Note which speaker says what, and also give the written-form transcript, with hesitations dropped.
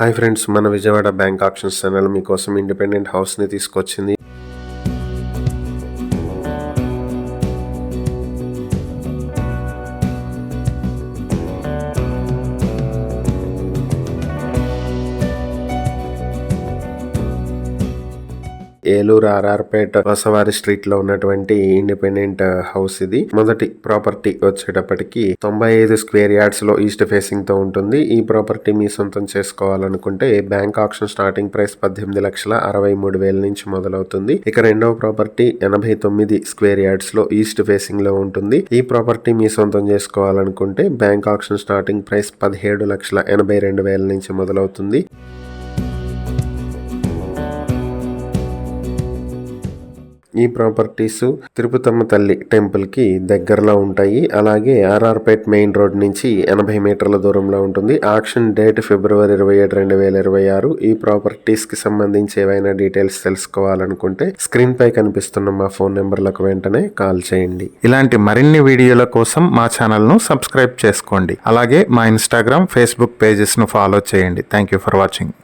Speaker 1: Hi friends, మన Vijayawada bank options channel మీకోసం independent house ని తీసుకొచ్చింది. ఏలూరు ఆర్ఆర్పేట వసవారి స్ట్రీట్ లో ఉన్నటువంటి ఇండిపెండెంట్ హౌస్ ఇది. మొదటి ప్రాపర్టీ వచ్చేటప్పటికి 95 స్క్వేర్ యార్డ్స్ లో ఈస్ట్ ఫేసింగ్ తో ఉంటుంది. ఈ ప్రాపర్టీ మీ సొంతం చేసుకోవాలనుకుంటే బ్యాంక్ ఆప్షన్ స్టార్టింగ్ ప్రైస్ 18,63,000 నుంచి మొదలవుతుంది. ఇక రెండవ ప్రాపర్టీ 89 స్క్వేర్ యార్డ్స్ లో ఈస్ట్ ఫేసింగ్ లో ఉంటుంది. ఈ ప్రాపర్టీ మీ సొంతం చేసుకోవాలనుకుంటే బ్యాంక్ ఆప్షన్ స్టార్టింగ్ ప్రైస్ 17,82,000 నుంచి మొదలవుతుంది. ఈ ప్రాపర్టీస్ తిరుపతమ్మ తల్లి టెంపుల్ కి దగ్గరలో ఉంటాయి. అలాగే ఆర్ఆర్పేట్ మెయిన్ రోడ్ నుంచి 80 మీటర్ల దూరంలో ఉంటుంది. Auction date February 27, 2026. ఈ ప్రాపర్టీస్ కి సంబంధించి ఏవైనా డీటెయిల్స్ తెలుసుకోవాలనుకుంటే స్క్రీన్ పై కనిపిస్తున్న మా ఫోన్ నెంబర్లకు వెంటనే కాల్ చేయండి.
Speaker 2: ఇలాంటి మరిన్ని వీడియోల కోసం మా ఛానల్ ను సబ్స్క్రైబ్ చేసుకోండి. అలాగే మా ఇన్స్టాగ్రామ్, ఫేస్బుక్ పేజెస్ ను ఫాలో చేయండి. Thank you for watching.